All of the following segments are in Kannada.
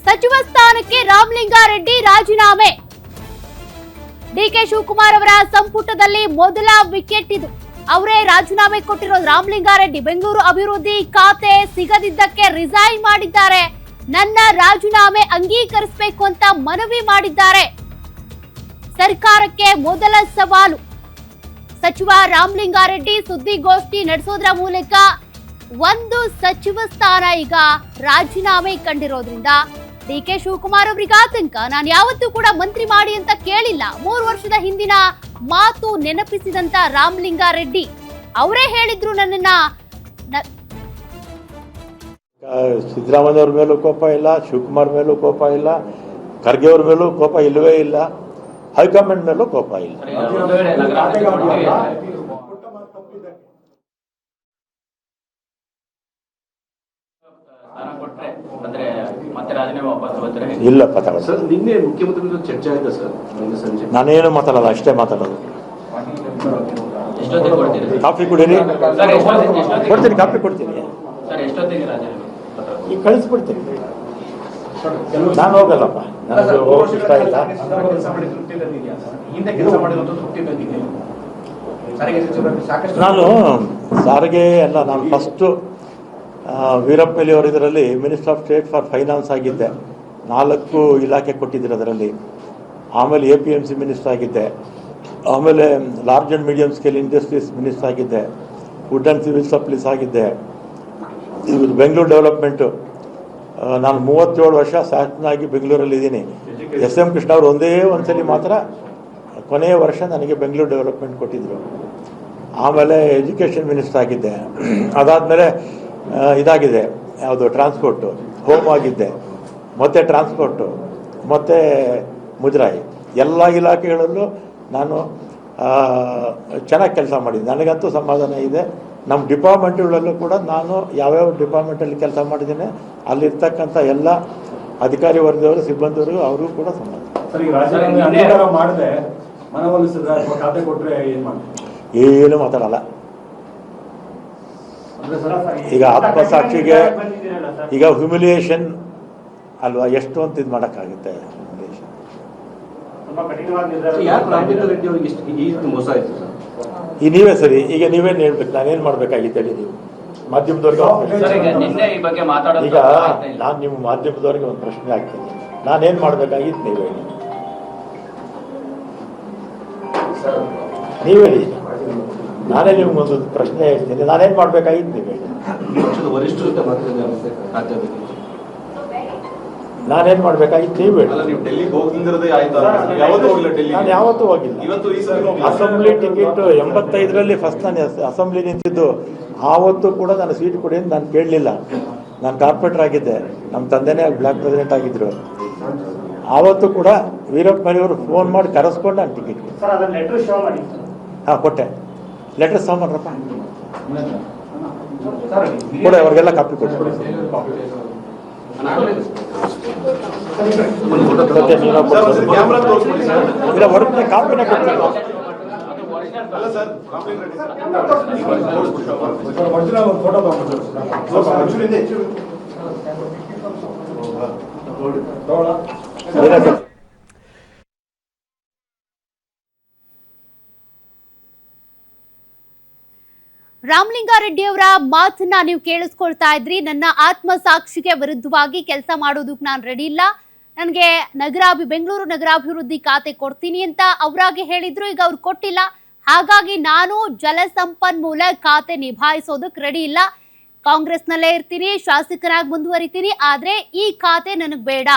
ಸಚಿವ ಸ್ಥಾನಕ್ಕೆ ರಾಮಲಿಂಗಾರೆಡ್ಡಿ ರಾಜೀನಾಮೆ. ಡಿಕೆ ಶಿವಕುಮಾರ್ ಅವರ ಸಂಪುಟದಲ್ಲಿ ಮೊದಲ ವಿಕೆಟ್ ಇದು. ಅವರೇ ರಾಜೀನಾಮೆ ಕೊಟ್ಟಿರೋದು. ರಾಮಲಿಂಗಾರೆಡ್ಡಿ ಬೆಂಗಳೂರು ಅಭಿವೃದ್ಧಿ ಖಾತೆ ಸಿಗದಿದ್ದಕ್ಕೆ ರಿಸೈನ್ ಮಾಡಿದ್ದಾರೆ. ನನ್ನ ರಾಜೀನಾಮೆ ಅಂಗೀಕರಿಸಬೇಕು ಅಂತ ಮನವಿ ಮಾಡಿದ್ದಾರೆ. ಸರ್ಕಾರಕ್ಕೆ ಮೊದಲ ಸವಾಲು. ಸಚಿವ ರಾಮಲಿಂಗಾರೆಡ್ಡಿ ಸುದ್ದಿಗೋಷ್ಠಿ ನಡೆಸೋದ್ರ ಮೂಲಕ ಒಂದು ಸಚಿವ ಸ್ಥಾನ ಈಗ ರಾಜೀನಾಮೆ ಕಂಡಿರೋದ್ರಿಂದ ಡಿಕೆ ಶಿವಕುಮಾರ್ ಅವರಿಗೆ ಆತಂಕ. ನಾನು ಯಾವತ್ತೂ ಕೂಡ ಮಂತ್ರಿ ಮಾಡಿ ಅಂತ ಕೇಳಿಲ್ಲ. 3 ವರ್ಷದ ಹಿಂದಿನ ಮಾತು ನೆನಪಿಸಿದಂತ ರಾಮಲಿಂಗಾರೆಡ್ಡಿ ಅವರೇ ಹೇಳಿದ್ರು ನನ್ನನ್ನ. ಸಿದ್ದರಾಮಯ್ಯ ಅವ್ರ ಮೇಲೂ ಕೋಪ ಇಲ್ಲ, ಶಿವಕುಮಾರ್ ಮೇಲೂ ಕೋಪ ಇಲ್ಲ, ಖರ್ಗೆ ಅವ್ರ ಮೇಲೂ ಕೋಪ ಇಲ್ಲವೇ ಇಲ್ಲ, ಹೈಕಮಾಂಡ್ ಮೇಲೂ ಕೋಪ ಇಲ್ಲ. ಇಲ್ಲಪ್ಪ ಸರ್, ನಿನ್ನೆ ಮುಖ್ಯಮಂತ್ರಿ ಚರ್ಚೆ ಆಯ್ತಾ ಸರ್? ನಾನೇನು ಮಾತಾಡಲ್ಲ, ಅಷ್ಟೇ ಮಾತಾಡೋದು. ಕಾಫಿ ಕುಡೀರಿ, ಕೊಡ್ತೀನಿ, ಕಾಫಿ ಕೊಡ್ತೀನಿ, ಈಗ ಕಳಿಸ್ಬಿಡ್ತೀನಿ. ನಾನು ಹೋಗಲ್ಲಪ್ಪ, ನನಗೆ ಹೋಗೋಕೆ ಇಷ್ಟ ಇಲ್ಲ. ನಾನು ಸಾರಿಗೆ ಅಲ್ಲ, ನಾನು ಫಸ್ಟು ವೀರಪ್ಪಲ್ಲಿ ಅವರು ಇದರಲ್ಲಿ minister of state for finance ಆಗಿದ್ದೆ. 4 ಇಲಾಖೆ ಕೊಟ್ಟಿದ್ದರು ಅದರಲ್ಲಿ. ಆಮೇಲೆ APMC ಮಿನಿಸ್ಟರ್ ಆಗಿದ್ದೆ. ಆಮೇಲೆ large and medium scale industries minister ಆಗಿದ್ದೆ. ವುಡ್ ಆ್ಯಂಡ್ ಸಿವಿಲ್ ಸಪ್ಲೀಸ್ ಆಗಿದ್ದೆ. ಇದು ಬೆಂಗಳೂರು ಡೆವಲಪ್ಮೆಂಟು ನಾನು 37 ವರ್ಷ ಶಾಸಕನಾಗಿ ಬೆಂಗಳೂರಲ್ಲಿದ್ದೀನಿ. SM ಕೃಷ್ಣ ಅವರು ಒಂದೇ ಒಂದ್ಸಲಿ ಮಾತ್ರ ಕೊನೆಯ ವರ್ಷ ನನಗೆ ಬೆಂಗಳೂರು ಡೆವಲಪ್ಮೆಂಟ್ ಕೊಟ್ಟಿದ್ದರು. ಆಮೇಲೆ ಎಜುಕೇಷನ್ ಮಿನಿಸ್ಟರ್ ಆಗಿದ್ದೆ. ಅದಾದಮೇಲೆ ಇದಾಗಿದೆ, ಯಾವುದು ಟ್ರಾನ್ಸ್ಪೋರ್ಟು, ಹೋಮ್ ಆಗಿದ್ದೆ, ಮತ್ತು ಟ್ರಾನ್ಸ್ಪೋರ್ಟು, ಮತ್ತು ಮುಜರಾಯಿ, ಎಲ್ಲ ಇಲಾಖೆಗಳಲ್ಲೂ ನಾನು ಚೆನ್ನಾಗಿ ಕೆಲಸ ಮಾಡಿದ್ದೆ. ನನಗಂತೂ ಸಮಾಧಾನ ಇದೆ. ನಮ್ಮ ಡಿಪಾರ್ಟ್ಮೆಂಟ್ಗಳಲ್ಲೂ ಕೂಡ ನಾನು ಯಾವ್ಯಾವ ಡಿಪಾರ್ಟ್ಮೆಂಟಲ್ಲಿ ಕೆಲಸ ಮಾಡಿದ್ದೇನೆ ಅಲ್ಲಿರ್ತಕ್ಕಂಥ ಎಲ್ಲ ಅಧಿಕಾರಿ ವರ್ಗದವರು, ಸಿಬ್ಬಂದಿಯವರು, ಅವರು ಕೂಡ ಸಮಾಧಾನ. ಏನು ಮಾತಾಡಲ್ಲ. ಈಗ ಆತ್ಮಸಾಕ್ಷಿಗೆ ಈಗ ಹ್ಯುಮಿಲಿಯೇಷನ್ ಅಲ್ವಾ, ಎಷ್ಟು ಅಂತ ಇದು ಮಾಡೋಕ್ಕಾಗುತ್ತೆ? ಈ ನೀವೇ ಸರಿ, ಈಗ ನೀವೇನು ಹೇಳ್ಬೇಕು, ನಾನೇನು ಮಾಡ್ಬೇಕಾಗಿತ್ತು ಹೇಳಿ? ನೀವು ಮಾಧ್ಯಮದವ್ರಿಗೆ ಈಗ ನಾನು ನಿಮ್ಮ ಮಾಧ್ಯಮದವ್ರಿಗೆ ಒಂದು ಪ್ರಶ್ನೆ ಹಾಕ್ತೀನಿ, ನಾನೇನು ಮಾಡಬೇಕಾಗಿತ್ತು ನೀವು ಹೇಳಿ. ನೀವು ಹೇಳಿ, ನಾನೇ ನಿಮ್ಗೊಂದು ಪ್ರಶ್ನೆ ಹೇಳ್ತೀನಿ, ನಾನೇನು ಮಾಡಬೇಕಾಗಿತ್ತು ನೀವು ಹೇಳಿ. ನಾನೇನು ಮಾಡಬೇಕಾಗಿತ್ತು ನೀವು ಹೇಳಿ. ನಾನು ಯಾವತ್ತೂ ಹೋಗಿಲ್ಲ. ಅಸೆಂಬ್ಲಿ ಟಿಕೆಟ್ 85ರಲ್ಲಿ ಫಸ್ಟ್ ನಾನು ಅಸೆಂಬ್ಲಿ ನಿಂತಿದ್ದು. ಆವತ್ತು ಕೂಡ ನಾನು ಸೀಟ್ ಕೊಡಿ ಅಂತ ನಾನು ಕೇಳಲಿಲ್ಲ. ನಾನು ಕಾರ್ಪೊರೇಟರ್ ಆಗಿದ್ದೆ, ನಮ್ಮ ತಂದೆನೇ ಬ್ಲಾಕ್ ಪ್ರೆಸಿಡೆಂಟ್ ಆಗಿದ್ದರು. ಆವತ್ತು ಕೂಡ ವೀರಪ್ಪ ಮೊಯ್ಲಿಯವರು ಫೋನ್ ಮಾಡಿ ಕರೆಸ್ಕೊಂಡು ನಾನು ಟಿಕೆಟ್ ಕೊಟ್ಟೆ. ಹಾಂ, ಕೊಟ್ಟೆ. ಲೆಟರ್ ಸಾಮಾನ್ರಪ್ಪ ಕೂಡ ಅವ್ರಿಗೆಲ್ಲ ಕಾಪಿ ಕೊಟ್ಟು ಇಲ್ಲ, ಹೊರಗೆ ಕಾಪಿನ ಕೊಡ್ತಿಲ್ಲ. ರಾಮಲಿಂಗಾರೆಡ್ಡಿ ಅವರ ಮಾತನ್ನ ನೀವು ಕೇಳಿಸ್ಕೊಳ್ತಾ ಇದ್ರಿ. ನನ್ನ ಆತ್ಮಸಾಕ್ಷಿಗೆ ವಿರುದ್ಧವಾಗಿ ಕೆಲಸ ಮಾಡೋದಕ್ಕೆ ನಾನು ರೆಡಿ ಇಲ್ಲ. ನನಗೆ ಬೆಂಗಳೂರು ನಗರಾಭಿವೃದ್ಧಿ ಖಾತೆ ಕೊಡ್ತೀನಿ ಅಂತ ಅವರಾಗೆ ಹೇಳಿದ್ರು. ಈಗ ಅವ್ರು ಕೊಟ್ಟಿಲ್ಲ. ಹಾಗಾಗಿ ನಾನು ಜಲಸಂಪನ್ಮೂಲ ಖಾತೆ ನಿಭಾಯಿಸೋದಕ್ಕೆ ರೆಡಿ ಇಲ್ಲ. ಕಾಂಗ್ರೆಸ್ನಲ್ಲೇ ಇರ್ತೀನಿ, ಶಾಸಕರಾಗಿ ಮುಂದುವರಿತೀನಿ, ಆದ್ರೆ ಈ ಖಾತೆ ನನಗೆ ಬೇಡ,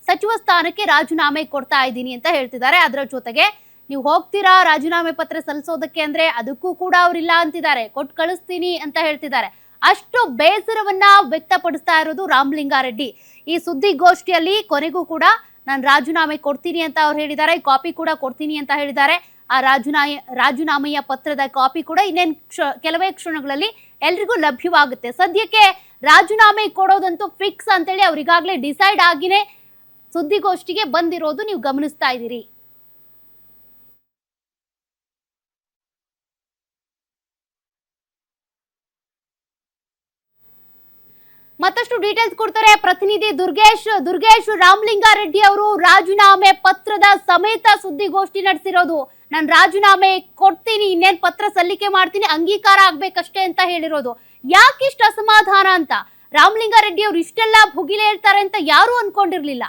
ಸಚಿವ ಸ್ಥಾನಕ್ಕೆ ರಾಜೀನಾಮೆ ಕೊಡ್ತಾ ಇದ್ದೀನಿ ಅಂತ ಹೇಳ್ತಿದ್ದಾರೆ. ಅದರ ಜೊತೆಗೆ ನೀವು ಹೋಗ್ತೀರಾ ರಾಜೀನಾಮೆ ಪತ್ರ ಸಲ್ಲಿಸೋದಕ್ಕೆ ಅಂದ್ರೆ ಅದಕ್ಕೂ ಕೂಡ ಅವರಿಲ್ಲ ಅಂತಿದ್ದಾರೆ. ಕೊಟ್ಟು ಕಳಿಸ್ತೀನಿ ಅಂತ ಹೇಳ್ತಿದ್ದಾರೆ. ಅಷ್ಟು ಬೇಸರವನ್ನ ವ್ಯಕ್ತಪಡಿಸ್ತಾ ಇರೋದು ರಾಮಲಿಂಗಾರೆಡ್ಡಿ. ಈ ಸುದ್ದಿಗೋಷ್ಠಿಯಲ್ಲಿ ಕೊನೆಗೂ ಕೂಡ ನಾನು ರಾಜೀನಾಮೆ ಕೊಡ್ತೀನಿ ಅಂತ ಅವ್ರು ಹೇಳಿದ್ದಾರೆ. ಕಾಪಿ ಕೂಡ ಕೊಡ್ತೀನಿ ಅಂತ ಹೇಳಿದ್ದಾರೆ. ಆ ರಾಜೀನಾಮೆಯ ಪತ್ರದ ಕಾಪಿ ಕೂಡ ಇನ್ನೇನು ಕೆಲವೇ ಕ್ಷಣಗಳಲ್ಲಿ ಎಲ್ರಿಗೂ ಲಭ್ಯವಾಗುತ್ತೆ. ಸದ್ಯಕ್ಕೆ ರಾಜೀನಾಮೆ ಕೊಡೋದಂತೂ ಫಿಕ್ಸ್ ಅಂತೇಳಿ ಅವ್ರಿಗಾಗಲೇ ಡಿಸೈಡ್ ಆಗಿನೇ ಸುದ್ದಿಗೋಷ್ಠಿಗೆ ಬಂದಿರೋದು ನೀವು ಗಮನಿಸ್ತಾ ಇದ್ದೀರಿ. ಮತ್ತಷ್ಟು ಡೀಟೇಲ್ಸ್ ಕೊಡ್ತಾರೆ ಪ್ರತಿನಿಧಿ ದುರ್ಗೇಶ್ ರಾಮಲಿಂಗಾರೆಡ್ಡಿ ಅವರು ರಾಜೀನಾಮೆ ಪತ್ರದ ಸಮೇತ ಸುದ್ದಿಗೋಷ್ಠಿ ನಡೆಸಿರೋದು. ನಾನು ರಾಜೀನಾಮೆ ಕೊಡ್ತೀನಿ, ಇನ್ನೇನ್ ಪತ್ರ ಸಲ್ಲಿಕೆ ಮಾಡ್ತೀನಿ, ಅಂಗೀಕಾರ ಆಗ್ಬೇಕಷ್ಟೇ ಅಂತ ಹೇಳಿರೋದು. ಯಾಕಿಷ್ಟು ಅಸಮಾಧಾನ ಅಂತ ರಾಮಲಿಂಗಾರೆಡ್ಡಿ ಅವರು ಇಷ್ಟೆಲ್ಲ ಭುಗಿಲೆ ಹೇಳ್ತಾರೆ ಅಂತ ಯಾರು ಅನ್ಕೊಂಡಿರ್ಲಿಲ್ಲ.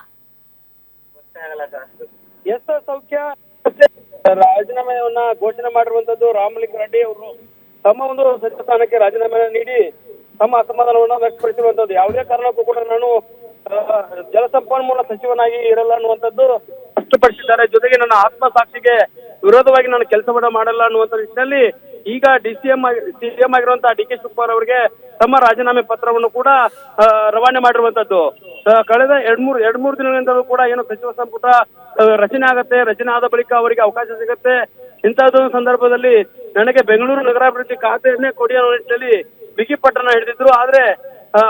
ಸೌಖ್ಯ ರಾಜೀನಾಮೆಯನ್ನ ಘೋಷಣೆ ಮಾಡಿರುವಂತದ್ದು ರಾಮಲಿಂಗಾರೆಡ್ಡಿ ಅವರು ತಮ್ಮ ಒಂದು ಸಚಿವ ಸ್ಥಾನಕ್ಕೆ ರಾಜೀನಾಮೆಯನ್ನು ನೀಡಿ ತಮ್ಮ ಅಸಮಾಧಾನವನ್ನ ವ್ಯಕ್ತಪಡಿಸಿರುವಂತದ್ದು. ಯಾವುದೇ ಕಾರಣಕ್ಕೂ ಕೂಡ ನಾನು ಜಲಸಂಪನ್ಮೂಲ ಸಚಿವನಾಗಿ ಇರಲ್ಲ ಅನ್ನುವಂಥದ್ದು ಸ್ಪಷ್ಟಪಡಿಸಿದ್ದಾರೆ. ಜೊತೆಗೆ ನನ್ನ ಆತ್ಮಸಾಕ್ಷಿಗೆ ವಿರೋಧವಾಗಿ ನಾನು ಕೆಲಸವನ್ನ ಮಾಡಲ್ಲ ಅನ್ನುವಂಥ ನಿಟ್ಟಿನಲ್ಲಿ ಈಗ ಸಿಎಂ ಆಗಿರುವಂತಹ ಡಿ ಕೆ ಶಿವಕುಮಾರ್ ಅವರಿಗೆ ತಮ್ಮ ರಾಜೀನಾಮೆ ಪತ್ರವನ್ನು ಕೂಡ ರವಾನೆ ಮಾಡಿರುವಂತದ್ದು. ಕಳೆದ ಎರಡ್ ಮೂರು ದಿನಗಳಿಂದಲೂ ಕೂಡ ಏನು ಸಚಿವ ಸಂಪುಟ ರಚನೆ ಆಗತ್ತೆ, ರಚನೆ ಆದ ಬಳಿಕ ಅವರಿಗೆ ಅವಕಾಶ ಸಿಗತ್ತೆ, ಇಂತಹದ್ದು ಸಂದರ್ಭದಲ್ಲಿ ನನಗೆ ಬೆಂಗಳೂರು ನಗರಾಭಿವೃದ್ಧಿ ಖಾತೆಯನ್ನೇ ಕೊಡಿ ಅನ್ನೋ ನಿಟ್ಟಿನಲ್ಲಿ ಬಿಗಿ ಪಟ್ಟಣ ಹಿಡಿದಿದ್ರು. ಆದ್ರೆ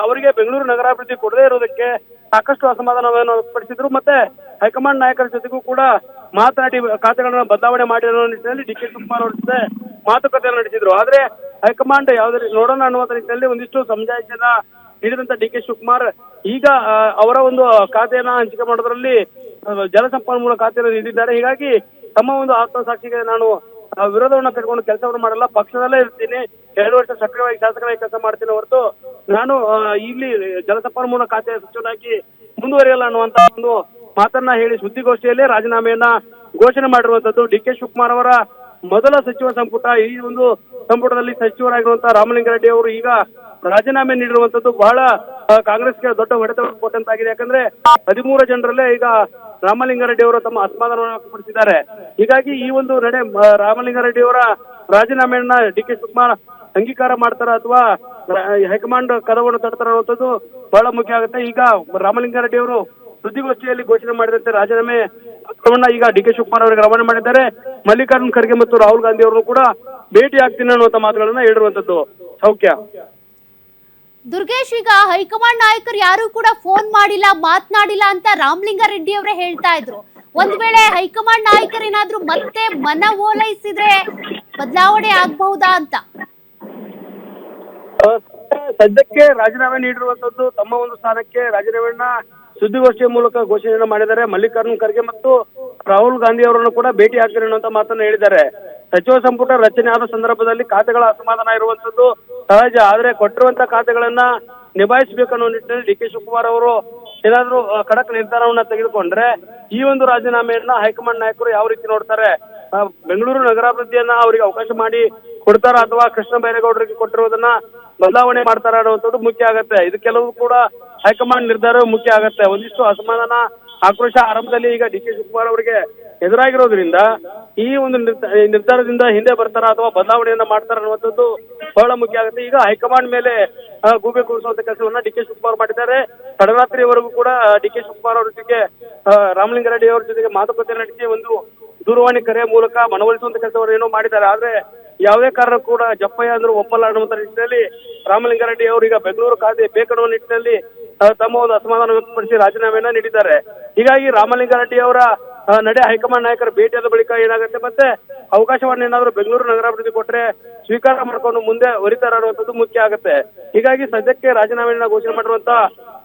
ಅವರಿಗೆ ಬೆಂಗಳೂರು ನಗರಾಭಿವೃದ್ಧಿ ಕೊಡದೇ ಇರೋದಕ್ಕೆ ಸಾಕಷ್ಟು ಅಸಮಾಧಾನವನ್ನು ವ್ಯಕ್ತಪಡಿಸಿದ್ರು. ಮತ್ತೆ ಹೈಕಮಾಂಡ್ ನಾಯಕರ ಜೊತೆಗೂ ಕೂಡ ಮಾತನಾಡಿ ಖಾತೆಗಳನ್ನು ಬದಲಾವಣೆ ಮಾಡಿರೋ ನಿಟ್ಟಿನಲ್ಲಿ ಡಿ ಕೆ ಶಿವಕುಮಾರ್ ಅವರ ಜೊತೆ ಮಾತುಕತೆಯನ್ನು ನಡೆಸಿದ್ರು. ಆದ್ರೆ ಹೈಕಮಾಂಡ್ ಯಾವುದೇ ನೋಡೋಣ ಅನ್ನುವಂಥ ನಿಟ್ಟಿನಲ್ಲಿ ಒಂದಿಷ್ಟು ಸಮಜಾಯಿಷಿಯನ್ನ ನೀಡಿದಂತ ಡಿ ಕೆ ಶಿವಕುಮಾರ್ ಈಗ ಅವರ ಒಂದು ಖಾತೆಯನ್ನ ಹಂಚಿಕೆ ಮಾಡೋದ್ರಲ್ಲಿ ಜಲಸಂಪನ್ಮೂಲ ಖಾತೆಯನ್ನು ನೀಡಿದ್ದಾರೆ. ಹೀಗಾಗಿ ತಮ್ಮ ಒಂದು ಆತ್ಮಸಾಕ್ಷಿಗೆ ನಾನು ವಿರೋಧವನ್ನ ಕಟ್ಕೊಂಡು ಕೆಲಸವನ್ನು ಮಾಡಲ್ಲ, ಪಕ್ಷದಲ್ಲೇ ಇರ್ತೀನಿ, 2 ವರ್ಷ ಸಕ್ರಿಯವಾಗಿ ಶಾಸಕರಾಗಿ ಕೆಲಸ ಮಾಡ್ತೀನಿ ಹೊರತು ನಾನು ಇಲ್ಲಿ ಜಲಸಂಪನ್ಮೂಲ ಖಾತೆ ಸಚಿವನಾಗಿ ಮುಂದುವರಿಯಲ್ಲ ಅನ್ನುವಂತ ಒಂದು ಮಾತನ್ನ ಹೇಳಿ ಸುದ್ದಿಗೋಷ್ಠಿಯಲ್ಲೇ ರಾಜೀನಾಮೆಯನ್ನ ಘೋಷಣೆ ಮಾಡಿರುವಂತದ್ದು. ಡಿ ಕೆ ಶಿವಕುಮಾರ್ ಅವರ ಮೊದಲ ಸಚಿವ ಸಂಪುಟ, ಈ ಒಂದು ಸಂಪುಟದಲ್ಲಿ ಸಚಿವರಾಗಿರುವಂತಹ ರಾಮಲಿಂಗಾರೆಡ್ಡಿ ಅವರು ಈಗ ರಾಜೀನಾಮೆ ನೀಡಿರುವಂತದ್ದು ಬಹಳ ಕಾಂಗ್ರೆಸ್ಗೆ ದೊಡ್ಡ ಹೊಡೆತ ಕೊಟ್ಟಂತಾಗಿದೆ. ಯಾಕಂದ್ರೆ 13 ಜನರಲ್ಲೇ ಈಗ ರಾಮಲಿಂಗಾರೆಡ್ಡಿ ಅವರು ತಮ್ಮ ಅಸಮಾಧಾನವನ್ನು ವ್ಯಕ್ತಪಡಿಸಿದ್ದಾರೆ. ಹೀಗಾಗಿ ಈ ಒಂದು ನಡೆ ರಾಮಲಿಂಗಾರೆಡ್ಡಿ ಅವರ ರಾಜೀನಾಮೆಯನ್ನ ಡಿ ಕೆ ಶಿವಕುಮಾರ್ ಅಂಗೀಕಾರ ಮಾಡ್ತಾರ ಅಥವಾ ಹೈಕಮಾಂಡ್ ಕದವನ್ನು ತಡ್ತಾರ ಅನ್ನುವಂಥದ್ದು ಬಹಳ ಮುಖ್ಯ ಆಗುತ್ತೆ. ಈಗ ರಾಮಲಿಂಗಾರೆಡ್ಡಿ ಅವರು ಸುದ್ದಿಗೋಷ್ಠಿಯಲ್ಲಿ ಘೋಷಣೆ ಮಾಡಿದಂತೆ ರಾಜೀನಾಮೆ ಪತ್ರವನ್ನ ಈಗ ಡಿ ಕೆ ಶಿವಕುಮಾರ್ ಅವರಿಗೆ ರವಾನೆ ಮಾಡಿದ್ದಾರೆ. ಮಲ್ಲಿಕಾರ್ಜುನ್ ಖರ್ಗೆ ಮತ್ತು ರಾಹುಲ್ ಗಾಂಧಿ ಅವರನ್ನು ಕೂಡ ಭೇಟಿ ಆಗ್ತೀನಿ ಅನ್ನುವಂಥ ಮಾತುಗಳನ್ನ ಹೇಳಿರುವಂತದ್ದು. ಸೌಖ್ಯ ದುರ್ಗೇಶ್, ಈಗ ಹೈಕಮಾಂಡ್ ನಾಯಕರು ಯಾರು ಕೂಡ ಫೋನ್ ಮಾಡಿಲ್ಲ, ಮಾತನಾಡಿಲ್ಲ ಅಂತ ರಾಮಲಿಂಗಾರೆಡ್ಡಿ ಅವರೇ ಹೇಳ್ತಾ ಇದ್ರು. ಒಂದ್ ವೇಳೆ ಹೈಕಮಾಂಡ್ ನಾಯಕರೇನಾದ್ರೂ ಮತ್ತೆ ಮನ ಓಲೈಸಿದ್ರೆ ಬದಲಾವಣೆ ಆಗಬಹುದಾ ಅಂತ? ಸದ್ಯಕ್ಕೆ ರಾಜೀನಾಮೆ ನೀಡಿರುವಂತದ್ದು ತಮ್ಮ ಒಂದು ಸ್ಥಾನಕ್ಕೆ ರಾಜೀನಾಮೆಯನ್ನ ಸುದ್ದಿಗೋಷ್ಠಿಯ ಮೂಲಕ ಘೋಷಣೆಯನ್ನ ಮಾಡಿದ್ದಾರೆ. ಮಲ್ಲಿಕಾರ್ಜುನ್ ಖರ್ಗೆ ಮತ್ತು ರಾಹುಲ್ ಗಾಂಧಿ ಅವರನ್ನು ಕೂಡ ಭೇಟಿ ಆಗ್ತಾರೆ ಅನ್ನುವಂತ ಮಾತನ್ನ ಹೇಳಿದ್ದಾರೆ. ಸಚಿವ ಸಂಪುಟ ರಚನೆ ಆದ ಸಂದರ್ಭದಲ್ಲಿ ಖಾತೆಗಳ ಅಸಮಾಧಾನ ಇರುವಂತದ್ದು ಸಹಜ. ಆದ್ರೆ ಕೊಟ್ಟಿರುವಂತಹ ಖಾತೆಗಳನ್ನ ನಿಭಾಯಿಸಬೇಕನ್ನೋ ನಿಟ್ಟಿನಲ್ಲಿ ಡಿ ಕೆ ಶಿವಕುಮಾರ್ ಅವರು ಏನಾದ್ರೂ ಖಡಕ್ ನಿರ್ಧಾರವನ್ನ ತೆಗೆದುಕೊಂಡ್ರೆ ಈ ಒಂದು ರಾಜೀನಾಮೆಯನ್ನ ಹೈಕಮಾಂಡ್ ನಾಯಕರು ಯಾವ ರೀತಿ ನೋಡ್ತಾರೆ, ಬೆಂಗಳೂರು ನಗರಾಭಿವೃದ್ಧಿಯನ್ನ ಅವರಿಗೆ ಅವಕಾಶ ಮಾಡಿ ಕೊಡ್ತಾರ ಅಥವಾ ಕೃಷ್ಣ ಬೈರೇಗೌಡರಿಗೆ ಕೊಟ್ಟಿರೋದನ್ನ ಬದಲಾವಣೆ ಮಾಡ್ತಾರ ಅನ್ನುವಂಥದ್ದು ಮುಖ್ಯ ಆಗತ್ತೆ. ಇದಕ್ಕೆಲ್ಲವೂ ಕೂಡ ಹೈಕಮಾಂಡ್ ನಿರ್ಧಾರ ಮುಖ್ಯ ಆಗತ್ತೆ. ಒಂದಿಷ್ಟು ಅಸಮಾಧಾನ, ಆಕ್ರೋಶ ಆರಂಭದಲ್ಲಿ ಈಗ ಡಿ ಕೆ ಶಿವಕುಮಾರ್ ಅವರಿಗೆ ಎದುರಾಗಿರೋದ್ರಿಂದ ಈ ಒಂದು ನಿರ್ಧಾರದಿಂದ ಹಿಂದೆ ಬರ್ತಾರ ಅಥವಾ ಬದಲಾವಣೆಯನ್ನ ಮಾಡ್ತಾರ ಅನ್ನುವಂಥದ್ದು ಬಹಳ ಮುಖ್ಯ ಆಗುತ್ತೆ. ಈಗ ಹೈಕಮಾಂಡ್ ಮೇಲೆ ಗೂಬೆ ಕೂರಿಸುವಂತ ಕೆಲಸವನ್ನ ಡಿ ಕೆ ಶಿವಕುಮಾರ್ ಮಾಡಿದ್ದಾರೆ. ತಡರಾತ್ರಿವರೆಗೂ ಕೂಡ ಡಿ ಕೆ ಶಿವಕುಮಾರ್ ಅವರ ಜೊತೆಗೆ ರಾಮಲಿಂಗಾರೆಡ್ಡಿ ಅವರ ಜೊತೆಗೆ ಮಾತುಕತೆ ನಡೆಸಿ ಒಂದು ದೂರವಾಣಿ ಕರೆಯ ಮೂಲಕ ಮನವೊಲಿಸುವಂತ ಕೆಲಸವನ್ನು ಏನೋ ಮಾಡಿದ್ದಾರೆ. ಆದ್ರೆ ಯಾವುದೇ ಕಾರಣ ಕೂಡ ಜಪ್ಪಯ್ಯ ಅಂದ್ರೂ ಒಪ್ಪಲ್ಲ ಅನ್ನುವಂತ ನಿಟ್ಟಿನಲ್ಲಿ ರಾಮಲಿಂಗಾರೆಡ್ಡಿ ಅವರು ಈಗ ಬೆಂಗಳೂರು ಖಾತೆ ಬೇಕನ್ನುವ ನಿಟ್ಟಿನಲ್ಲಿ ತಮ್ಮ ಒಂದು ಅಸಮಾಧಾನ ವ್ಯಕ್ತಪಡಿಸಿ ರಾಜೀನಾಮೆಯನ್ನ ನೀಡಿದ್ದಾರೆ. ಹೀಗಾಗಿ ರಾಮಲಿಂಗಾರೆಡ್ಡಿ ಅವರ ನಡೆ ಹೈಕಮಾಂಡ್ ನಾಯಕರ ಭೇಟಿಯಾದ ಬಳಿಕ ಏನಾಗುತ್ತೆ, ಮತ್ತೆ ಅವಕಾಶವನ್ನ ಏನಾದ್ರು ಬೆಂಗಳೂರು ನಗರಾಭಿವೃದ್ಧಿ ಕೊಟ್ರೆ ಸ್ವೀಕಾರ ಮಾಡ್ಕೊಂಡು ಮುಂದೆ ಹೊರಿತಾರ ಅನ್ನುವಂಥದ್ದು ಮುಖ್ಯ ಆಗುತ್ತೆ. ಹೀಗಾಗಿ ಸದ್ಯಕ್ಕೆ ರಾಜೀನಾಮೆಯನ್ನ ಘೋಷಣೆ ಮಾಡಿರುವಂತ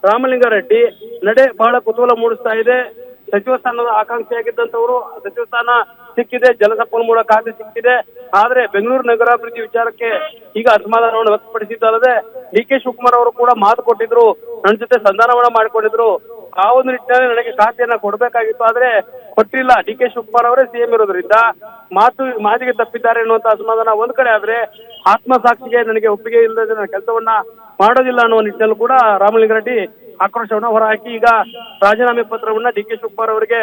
ರಾಮಲಿಂಗಾರೆಡ್ಡಿ ನಡೆ ಬಹಳ ಕುತೂಹಲ ಮೂಡಿಸ್ತಾ ಇದೆ. ಸಚಿವ ಸ್ಥಾನದ ಆಕಾಂಕ್ಷಿಯಾಗಿದ್ದಂತವರು ಸಚಿವ ಸ್ಥಾನ ಸಿಕ್ಕಿದೆ, ಜಲಸಂಪನ್ಮೂಲ ಖಾತೆ ಸಿಕ್ಕಿದೆ. ಆದ್ರೆ ಬೆಂಗಳೂರು ನಗರಾಭಿವೃದ್ಧಿ ವಿಚಾರಕ್ಕೆ ಈಗ ಅಸಮಾಧಾನವನ್ನು ವ್ಯಕ್ತಪಡಿಸಿದ್ದಲ್ಲದೆ ಡಿ ಕೆ ಶಿವಕುಮಾರ್ ಅವರು ಕೂಡ ಮಾತು ಕೊಟ್ಟಿದ್ರು, ನನ್ನ ಜೊತೆ ಸಂಧಾನವನ್ನ ಮಾಡಿಕೊಂಡಿದ್ರು. ಆ ಒಂದು ನಿಟ್ಟಿನಲ್ಲಿ ನನಗೆ ಖಾತೆಯನ್ನ ಕೊಡ್ಬೇಕಾಗಿತ್ತು, ಆದ್ರೆ ಕೊಟ್ಟಿಲ್ಲ. ಡಿ ಕೆ ಶಿವಕುಮಾರ್ ಅವರೇ ಸಿಎಂ ಇರೋದ್ರಿಂದ ಮಾತಿಗೆ ತಪ್ಪಿದ್ದಾರೆ ಅನ್ನುವಂತ ಅಸಮಾಧಾನ ಒಂದ್ ಕಡೆ ಆದ್ರೆ, ಆತ್ಮಸಾಕ್ಷಿಗೆ ನನಗೆ ಒಪ್ಪಿಗೆ ಇಲ್ಲದೆ ನನ್ನ ಕೆಲಸವನ್ನ ಮಾಡೋದಿಲ್ಲ ಅನ್ನುವ ನಿಟ್ಟಿನಲ್ಲೂ ಕೂಡ ರಾಮಲಿಂಗಾರೆಡ್ಡಿ ಆಕ್ರೋಶವನ್ನ ಹೊರಹಾಕಿ ಈಗ ರಾಜೀನಾಮೆ ಪತ್ರವನ್ನ ಡಿ ಕೆ ಶಿವಕುಮಾರ್ ಅವರಿಗೆ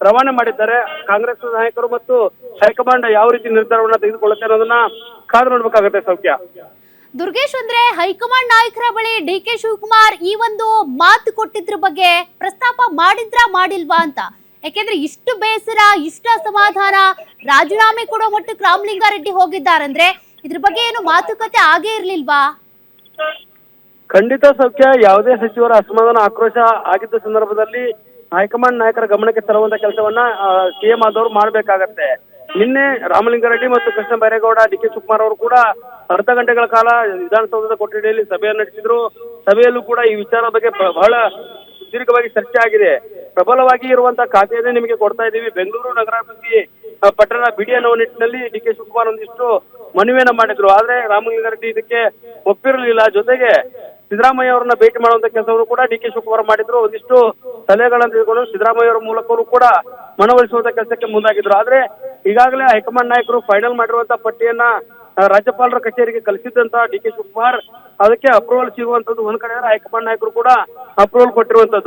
ರವಾನೆ ಮಾಡಿದ್ದಾರೆ. ಕಾಂಗ್ರೆಸ್ ನಾಯಕರು ಮತ್ತು ಹೈಕಮಾಂಡ್ ಯಾವ ರೀತಿ ನಿರ್ಧಾರವನ್ನ ತೆಗೆದುಕೊಳ್ಳುತ್ತೆ ಅನ್ನೋದನ್ನ ಕಾದು ನೋಡ್ಬೇಕಾಗುತ್ತೆ. ಸೌಖ್ಯ ದುರ್ಗೇಶ್, ಅಂದ್ರೆ ಹೈಕಮಾಂಡ್ ನಾಯಕರ ಬಳಿ ಡಿ ಕೆ ಶಿವಕುಮಾರ್ ಈ ಒಂದು ಮಾತು ಕೊಟ್ಟಿದ್ರ ಬಗ್ಗೆ ಪ್ರಸ್ತಾಪ ಮಾಡಿಲ್ವಾ ಅಂತ? ಯಾಕೆಂದ್ರೆ ಇಷ್ಟು ಬೇಸರ, ಇಷ್ಟು ಅಸಮಾಧಾನ, ರಾಜೀನಾಮೆ ಕೊಡೋ ಮಟ್ಟಕ್ಕೆ ರಾಮಲಿಂಗಾರೆಡ್ಡಿ ಹೋಗಿದ್ದಾರಂದ್ರೆ ಇದ್ರ ಬಗ್ಗೆ ಏನು ಮಾತುಕತೆ ಆಗೇ ಇರ್ಲಿಲ್ವಾ? ಖಂಡಿತ ಸೌಖ್ಯ. ಯಾವುದೇ ಸಚಿವರ ಅಸಮಾಧಾನ, ಆಕ್ರೋಶ ಆಗಿದ್ದ ಸಂದರ್ಭದಲ್ಲಿ ಹೈಕಮಾಂಡ್ ನಾಯಕರ ಗಮನಕ್ಕೆ ತರುವಂತ ಕೆಲಸವನ್ನ ಸಿಎಂ ಆದವರು ಮಾಡ್ಬೇಕಾಗತ್ತೆ. ನಿನ್ನೆ ರಾಮಲಿಂಗಾರೆಡ್ಡಿ ಮತ್ತು ಕೃಷ್ಣ ಬೈರೇಗೌಡ, ಡಿ ಕೆ ಶಿವಕುಮಾರ್ ಅವರು ಕೂಡ ಅರ್ಧ ಗಂಟೆಗಳ ಕಾಲ ವಿಧಾನಸೌಧದ ಕೊಠಡಿಯಲ್ಲಿ ಸಭೆಯನ್ನು ನಡೆಸಿದ್ರು. ಸಭೆಯಲ್ಲೂ ಕೂಡ ಈ ವಿಚಾರದ ಬಗ್ಗೆ ಬಹಳ ಸುದೀರ್ಘವಾಗಿ ಚರ್ಚೆ ಆಗಿದೆ. ಪ್ರಬಲವಾಗಿ ಇರುವಂತಹ ಖಾತೆಯನ್ನೇ ನಿಮಗೆ ಕೊಡ್ತಾ ಇದ್ದೀವಿ, ಬೆಂಗಳೂರು ನಗರಾಭಿವೃದ್ಧಿ ಪಟ್ಟಣ ಬಿಡಿ ಅನ್ನೋ ನಿಟ್ಟಿನಲ್ಲಿ ಡಿ ಕೆ ಶಿವಕುಮಾರ್ ಒಂದಿಷ್ಟು ಮನವಿಯನ್ನ ಮಾಡಿದ್ರು. ಆದ್ರೆ ರಾಮಲಿಂಗಾರೆಡ್ಡಿ ಇದಕ್ಕೆ ಒಪ್ಪಿರಲಿಲ್ಲ. ಜೊತೆಗೆ ಸಿದ್ದರಾಮಯ್ಯ ಅವರನ್ನ ಭೇಟಿ ಮಾಡುವಂತ ಕೆಲಸವನ್ನು ಕೂಡ ಡಿ ಕೆ ಶಿವಕುಮಾರ್ ಮಾಡಿದ್ರು. ಒಂದಿಷ್ಟು ಸಲಹೆಗಳನ್ನು ತೆಗೆದುಕೊಂಡು ಸಿದ್ದರಾಮಯ್ಯ ಅವರ ಮೂಲಕವೂ ಕೂಡ ಮನವೊಲಿಸುವಂತ ಕೆಲಸಕ್ಕೆ ಮುಂದಾಗಿದ್ರು. ಆದ್ರೆ ಈಗಾಗಲೇ ಹೈಕಮಾಂಡ್ ನಾಯಕರು ಫೈನಲ್ ಮಾಡಿರುವಂತಹ ಪಟ್ಟಿಯನ್ನ ರಾಜ್ಯಪಾಲರ ಕಚೇರಿಗೆ ಕಳಿಸಿದ್ದಂತ ಡಿ ಕೆ ಶಿವಕುಮಾರ್ ಅದಕ್ಕೆ ಅಪ್ರೂವಲ್ ಸಿಗುವಂತದ್ದು ಒಂದ್ ಕಡೆ, ಹೈಕಮಾಂಡ್ ನಾಯಕರು ಕೂಡ ಅಪ್ರೂವಲ್ ಕೊಟ್ಟಿರುವಂತದ್ದು.